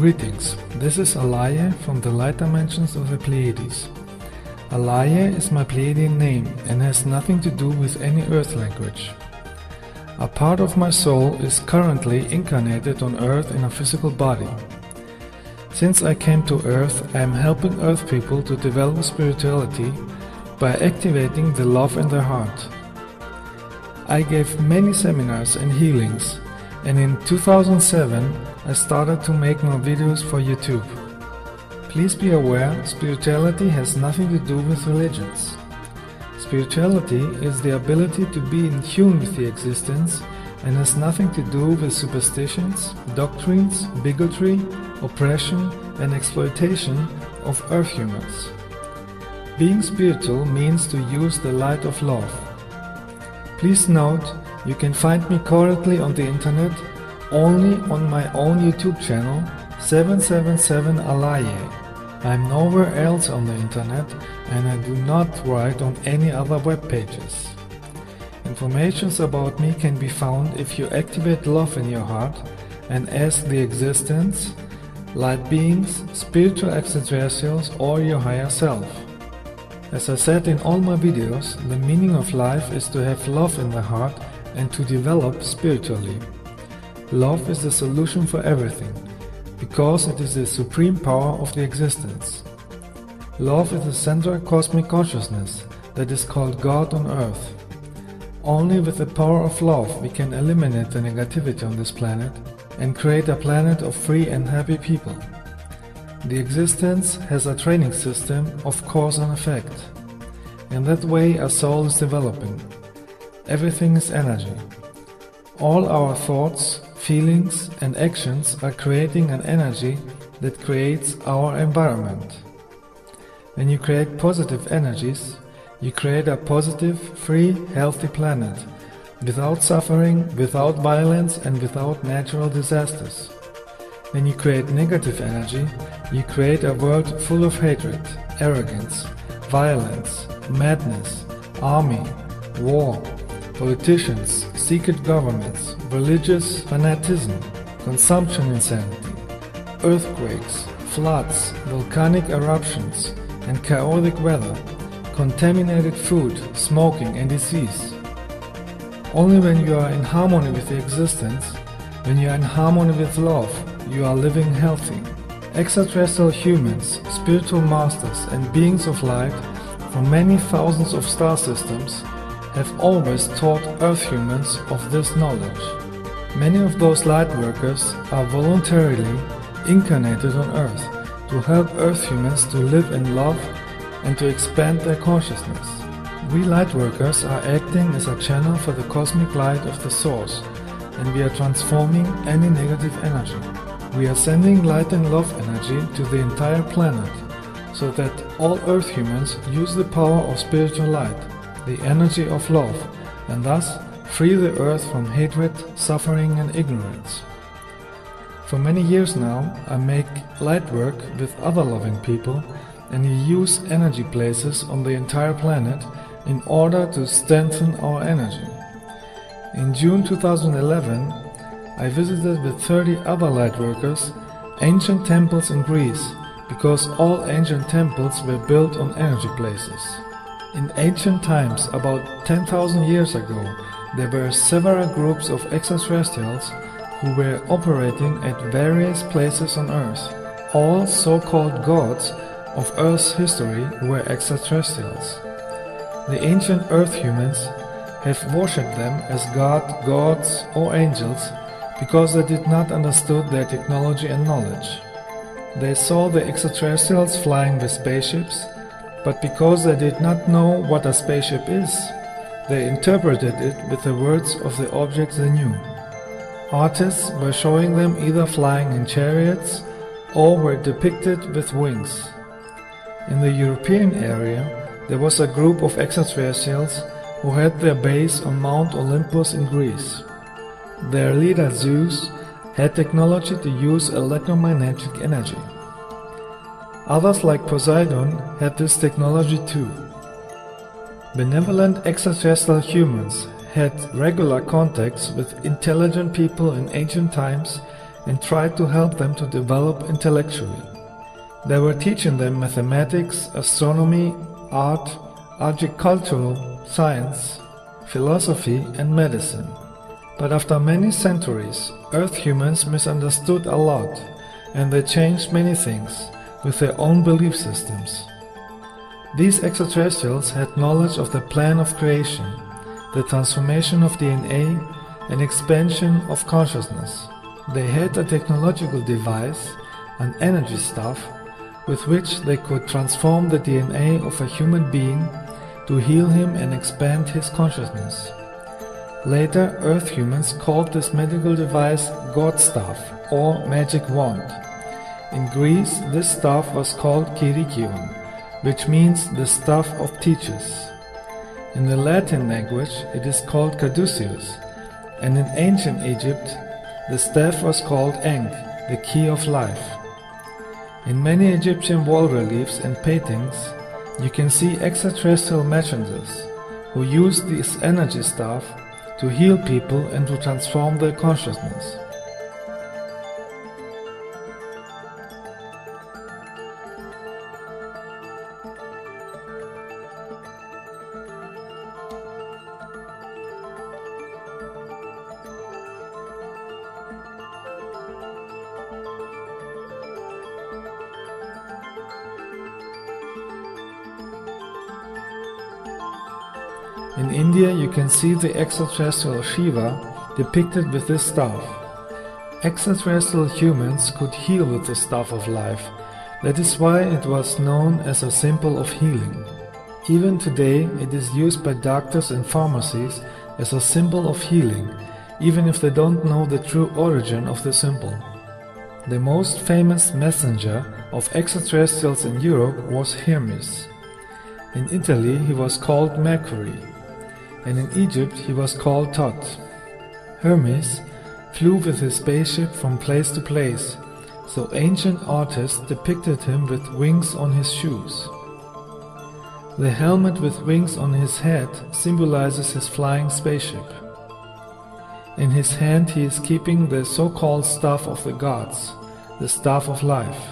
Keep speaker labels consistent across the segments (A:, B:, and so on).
A: Greetings, this is Alaje from the light dimensions of the Pleiades. Alaje is my Pleiadian name and has nothing to do with any earth language. A part of my soul is currently incarnated on earth in a physical body. Since I came to earth, I am helping earth people to develop spirituality by activating the love in their heart. I gave many seminars and healings, and in 2007 I started to make more videos for YouTube. Please be aware, spirituality has nothing to do with religions. Spirituality is the ability to be in tune with the existence and has nothing to do with superstitions, doctrines, bigotry, oppression and exploitation of earth humans. Being spiritual means to use the light of love. Please note, you can find me currently on the internet only on my own YouTube channel 777 Alaje. I am nowhere else on the internet and I do not write on any other web pages. Information about me can be found if you activate love in your heart and ask the existence, light beings, spiritual extraterrestrials or your higher self. As I said in all my videos, the meaning of life is to have love in the heart and to develop spiritually. Love is the solution for everything, because it is the supreme power of the existence. Love is the central cosmic consciousness that is called God on earth. Only with the power of love we can eliminate the negativity on this planet and create a planet of free and happy people. The existence has a training system of cause and effect. In that way a soul is developing. Everything is energy. All our thoughts, feelings and actions are creating an energy that creates our environment. When you create positive energies, you create a positive, free, healthy planet, without suffering, without violence and without natural disasters. When you create negative energy, you create a world full of hatred, arrogance, violence, madness, army, war, politicians, secret governments, religious fanaticism, consumption insanity, earthquakes, floods, volcanic eruptions, and chaotic weather, contaminated food, smoking and disease. Only when you are in harmony with the existence, when you are in harmony with love, you are living healthy. Extraterrestrial humans, spiritual masters and beings of light from many thousands of star systems have always taught Earth humans of this knowledge. Many of those light workers are voluntarily incarnated on Earth to help Earth humans to live in love and to expand their consciousness. We light workers are acting as a channel for the cosmic light of the source, and we are transforming any negative energy. We are sending light and love energy to the entire planet, so that all Earth humans use the power of spiritual light, the energy of love, and thus free the Earth from hatred, suffering and ignorance. For many years now, I make light work with other loving people and use energy places on the entire planet in order to strengthen our energy. In June 2011, I visited with 30 other light workers ancient temples in Greece, because all ancient temples were built on energy places. In ancient times, about 10,000 years ago, there were several groups of extraterrestrials who were operating at various places on Earth. All so-called gods of Earth's history were extraterrestrials. The ancient Earth humans have worshipped them as God, gods or angels because they did not understand their technology and knowledge. They saw the extraterrestrials flying with spaceships, but because they did not know what a spaceship is, they interpreted it with the words of the objects they knew. Artists were showing them either flying in chariots or were depicted with wings. In the European area, there was a group of extraterrestrials who had their base on Mount Olympus in Greece. Their leader Zeus had technology to use electromagnetic energy. Others like Poseidon had this technology too. Benevolent extraterrestrial humans had regular contacts with intelligent people in ancient times and tried to help them to develop intellectually. They were teaching them mathematics, astronomy, art, agricultural, science, philosophy and medicine. But after many centuries, Earth humans misunderstood a lot and they changed many things with their own belief systems. These extraterrestrials had knowledge of the plan of creation, the transformation of DNA and expansion of consciousness. They had a technological device, an energy staff, with which they could transform the DNA of a human being to heal him and expand his consciousness. Later, Earth humans called this medical device God staff or magic wand. In Greece, this staff was called kyrikion, which means the staff of teachers. In the Latin language, it is called caduceus, and in ancient Egypt, the staff was called Ankh, the key of life. In many Egyptian wall reliefs and paintings, you can see extraterrestrial messengers who use this energy staff to heal people and to transform their consciousness. In India you can see the extraterrestrial Shiva depicted with this staff. Extraterrestrial humans could heal with the staff of life. That is why it was known as a symbol of healing. Even today it is used by doctors and pharmacies as a symbol of healing, even if they don't know the true origin of the symbol. The most famous messenger of extraterrestrials in Europe was Hermes. In Italy he was called Mercury, and in Egypt he was called Thoth. Hermes flew with his spaceship from place to place, so ancient artists depicted him with wings on his shoes. The helmet with wings on his head symbolizes his flying spaceship. In his hand he is keeping the so-called staff of the gods, the staff of life.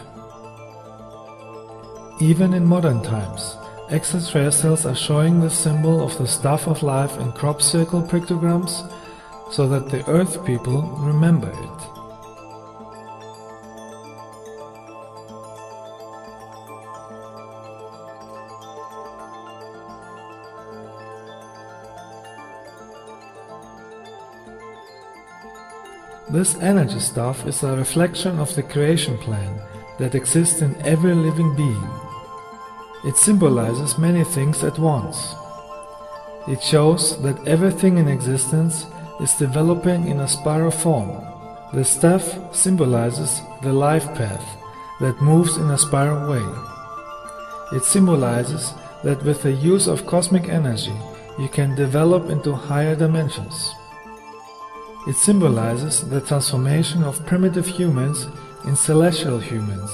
A: Even in modern times, extraterrestrials are showing the symbol of the staff of life in crop circle pictograms so that the Earth people remember it. This energy staff is a reflection of the creation plan that exists in every living being. It symbolizes many things at once. It shows that everything in existence is developing in a spiral form. The staff symbolizes the life path that moves in a spiral way. It symbolizes that with the use of cosmic energy you can develop into higher dimensions. It symbolizes the transformation of primitive humans in celestial humans,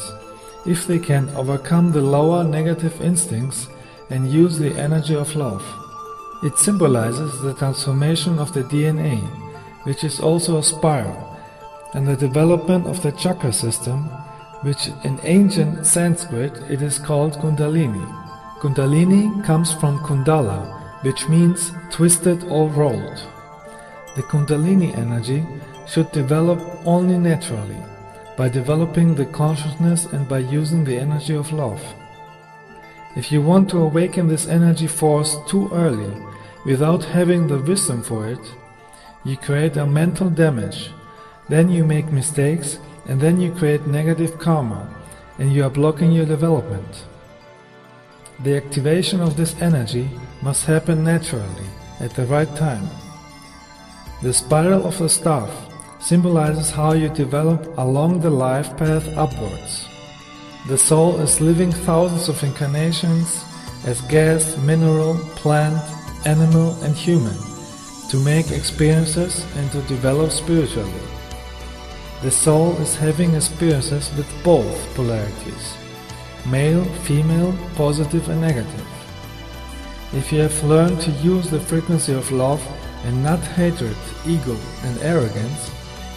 A: if they can overcome the lower negative instincts and use the energy of love. It symbolizes the transformation of the DNA, which is also a spiral, and the development of the chakra system, which in ancient Sanskrit it is called Kundalini. Kundalini comes from Kundala, which means twisted or rolled. The Kundalini energy should develop only naturally, by developing the consciousness and by using the energy of love. If you want to awaken this energy force too early, without having the wisdom for it, you create a mental damage, then you make mistakes, and then you create negative karma, and you are blocking your development. The activation of this energy must happen naturally, at the right time. The spiral of the staff symbolizes how you develop along the life path upwards. The soul is living thousands of incarnations as gas, mineral, plant, animal and human to make experiences and to develop spiritually. The soul is having experiences with both polarities, male, female, positive and negative. If you have learned to use the frequency of love and not hatred, ego and arrogance,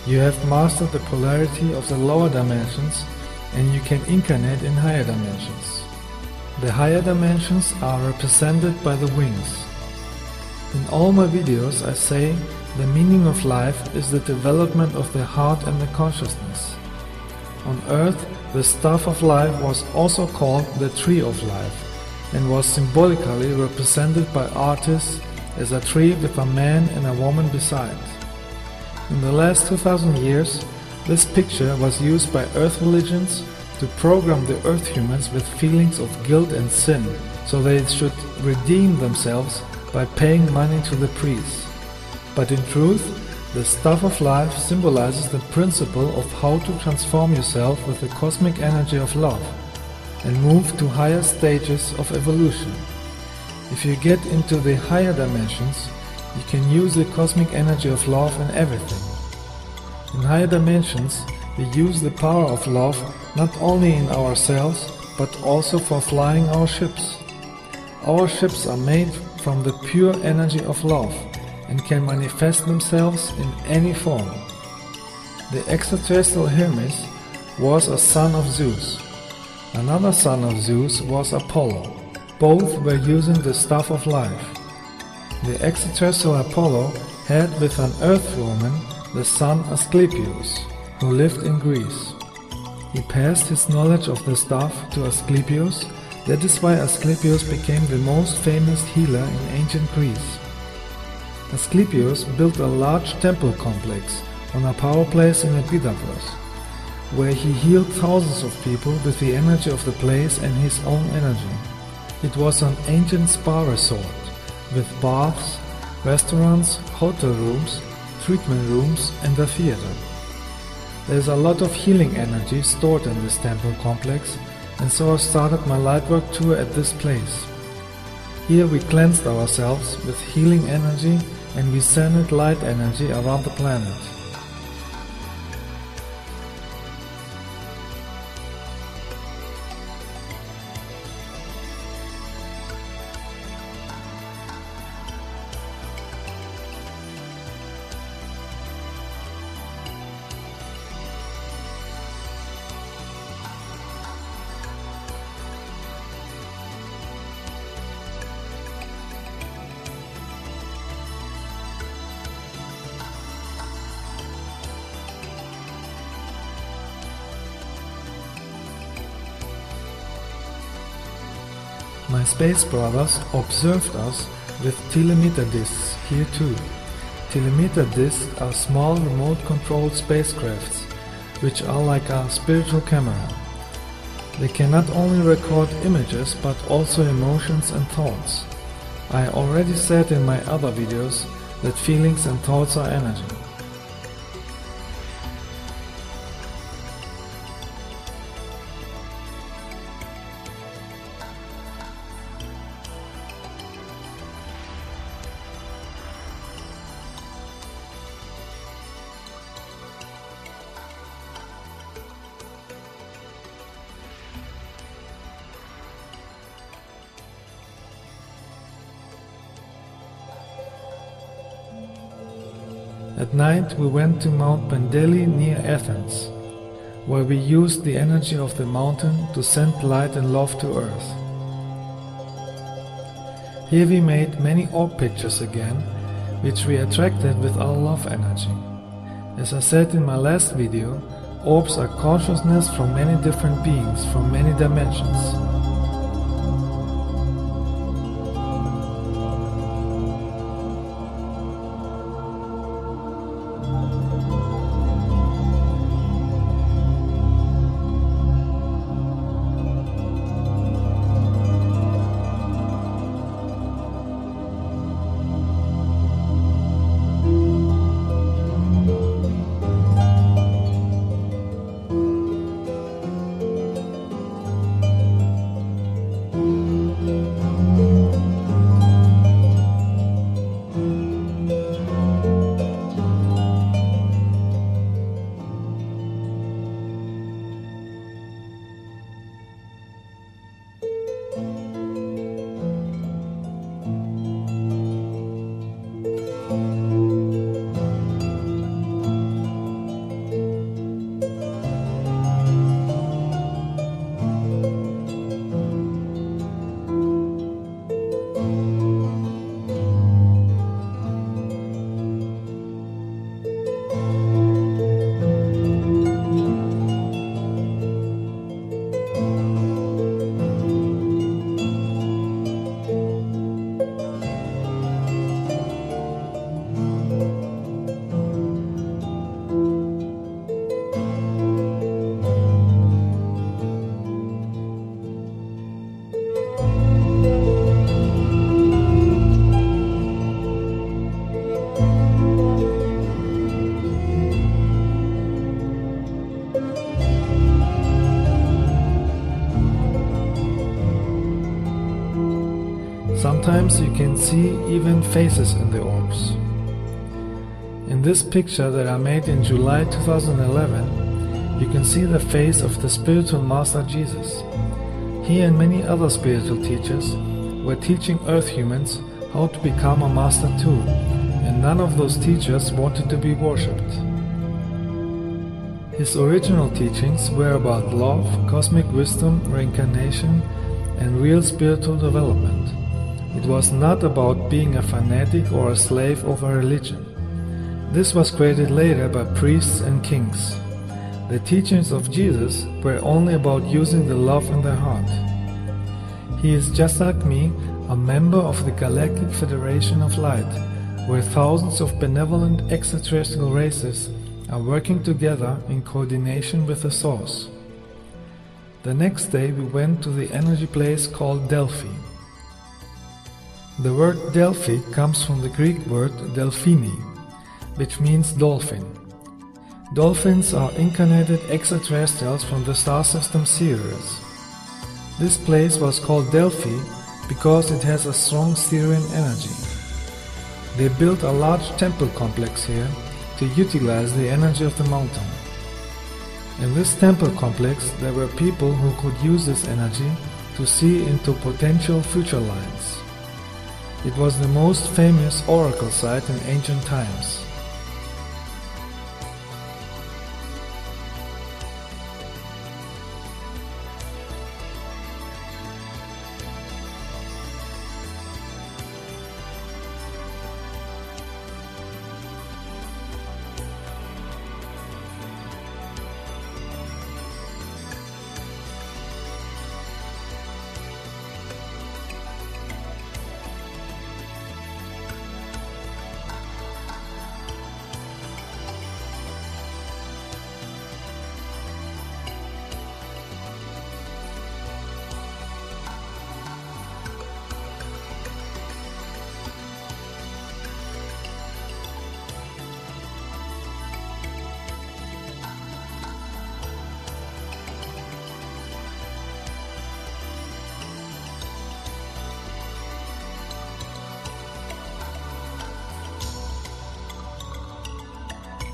A: you have mastered the polarity of the lower dimensions and you can incarnate in higher dimensions. The higher dimensions are represented by the wings. In all my videos I say the meaning of life is the development of the heart and the consciousness. On earth, the staff of life was also called the tree of life and was symbolically represented by artists as a tree with a man and a woman beside. In the last 2000 years, this picture was used by earth religions to program the earth humans with feelings of guilt and sin, so they should redeem themselves by paying money to the priests. But in truth, the staff of life symbolizes the principle of how to transform yourself with the cosmic energy of love and move to higher stages of evolution. If you get into the higher dimensions, you can use the cosmic energy of love in everything. In higher dimensions, we use the power of love not only in ourselves, but also for flying our ships. Our ships are made from the pure energy of love and can manifest themselves in any form. The extraterrestrial Hermes was a son of Zeus. Another son of Zeus was Apollo. Both were using the staff of life. The extraterrestrial Apollo had with an earth woman the son Asclepius, who lived in Greece. He passed his knowledge of the staff to Asclepius. That is why Asclepius became the most famous healer in ancient Greece. Asclepius built a large temple complex on a power place in Epidavros, where he healed thousands of people with the energy of the place and his own energy. It was an ancient spa resort, with baths, restaurants, hotel rooms, treatment rooms and a theater. There is a lot of healing energy stored in this temple complex, and so I started my lightwork tour at this place. Here we cleansed ourselves with healing energy and we centered light energy around the planet. My space brothers observed us with telemeter discs here too. Telemeter discs are small remote-controlled spacecrafts, which are like a spiritual camera. They can not only record images but also emotions and thoughts. I already said in my other videos that feelings and thoughts are energy. At night we went to Mount Pendeli near Athens, where we used the energy of the mountain to send light and love to earth. Here we made many orb pictures again, which we attracted with our love energy. As I said in my last video, orbs are consciousness from many different beings, from many dimensions. Sometimes you can see even faces in the orbs. In this picture that I made in July 2011, you can see the face of the spiritual master Jesus. He and many other spiritual teachers were teaching earth humans how to become a master too, and none of those teachers wanted to be worshipped. His original teachings were about love, cosmic wisdom, reincarnation, and real spiritual development. It was not about being a fanatic or a slave of a religion. This was created later by priests and kings. The teachings of Jesus were only about using the love in their heart. He is just like me, a member of the Galactic Federation of Light, where thousands of benevolent extraterrestrial races are working together in coordination with the Source. The next day we went to the energy place called Delphi. The word Delphi comes from the Greek word Delphini, which means dolphin. Dolphins are incarnated extraterrestrials from the star system Sirius. This place was called Delphi because it has a strong Sirian energy. They built a large temple complex here to utilize the energy of the mountain. In this temple complex there were people who could use this energy to see into potential future lines. It was the most famous oracle site in ancient times.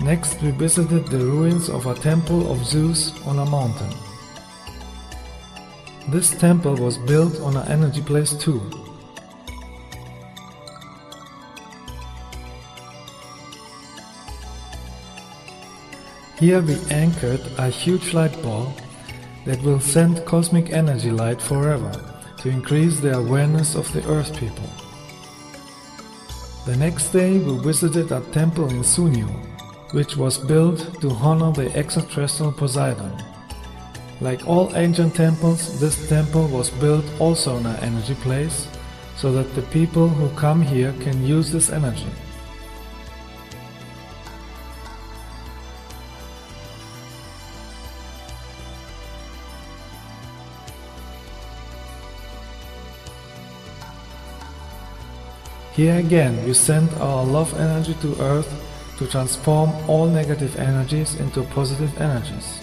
A: Next we visited the ruins of a temple of Zeus on a mountain. This temple was built on an energy place too. Here we anchored a huge light ball that will send cosmic energy light forever to increase the awareness of the Earth people. The next day we visited a temple in Sunyu, which was built to honor the extraterrestrial Poseidon. Like all ancient temples, this temple was built also in an energy place, so that the people who come here can use this energy. Here again we send our love energy to Earth to transform all negative energies into positive energies,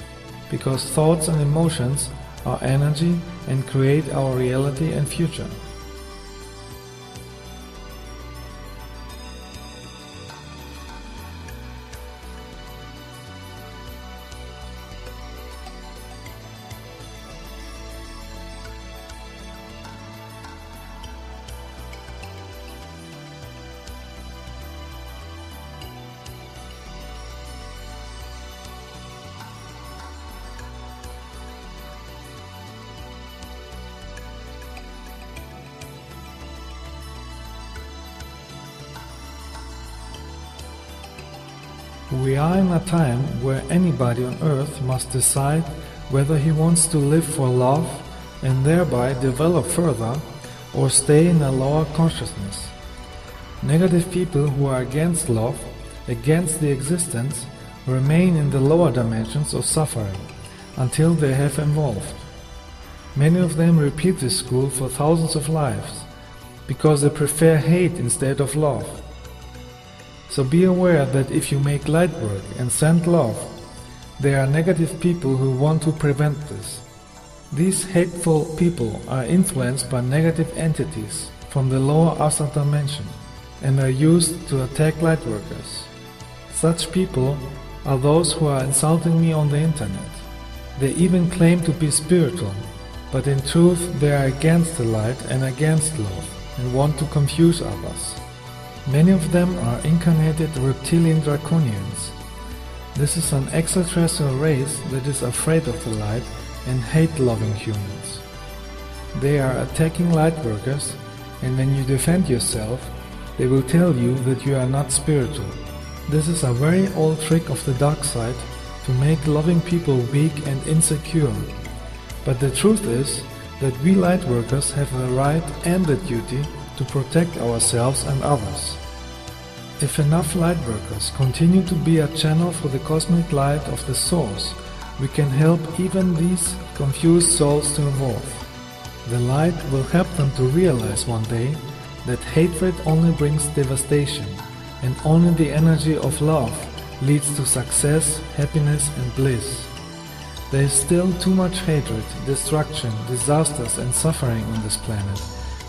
A: because thoughts and emotions are energy and create our reality and future. We are in a time where anybody on earth must decide whether he wants to live for love and thereby develop further, or stay in a lower consciousness. Negative people who are against love, against the existence, remain in the lower dimensions of suffering until they have evolved. Many of them repeat this school for thousands of lives because they prefer hate instead of love. So be aware that if you make light work and send love, there are negative people who want to prevent this. These hateful people are influenced by negative entities from the lower astral dimension and are used to attack lightworkers. Such people are those who are insulting me on the internet. They even claim to be spiritual, but in truth they are against the light and against love and want to confuse others. Many of them are incarnated reptilian draconians. This is an extraterrestrial race that is afraid of the light and hate loving humans. They are attacking lightworkers, and when you defend yourself, they will tell you that you are not spiritual. This is a very old trick of the dark side to make loving people weak and insecure. But the truth is that we lightworkers have the right and the duty to protect ourselves and others. If enough lightworkers continue to be a channel for the cosmic light of the source, we can help even these confused souls to evolve. The light will help them to realize one day that hatred only brings devastation, and only the energy of love leads to success, happiness and bliss. There is still too much hatred, destruction, disasters and suffering on this planet,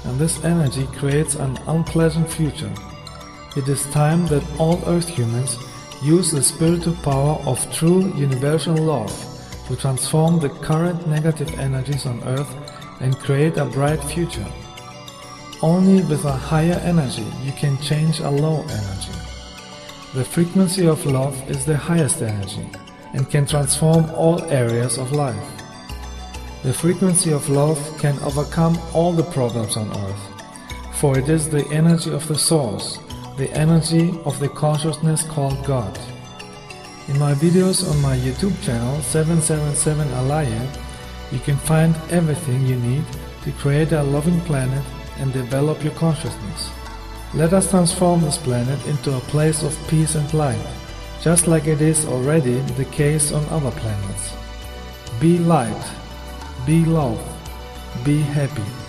A: and this energy creates an unpleasant future. It is time that all Earth humans use the spiritual power of true universal love to transform the current negative energies on Earth and create a bright future. Only with a higher energy you can change a low energy. The frequency of love is the highest energy and can transform all areas of life. The frequency of love can overcome all the problems on Earth, for it is the energy of the source, the energy of the consciousness called God. In my videos on my YouTube channel 777 Alaje, you can find everything you need to create a loving planet and develop your consciousness. Let us transform this planet into a place of peace and light, just like it is already the case on other planets. Be light, be love, be happy.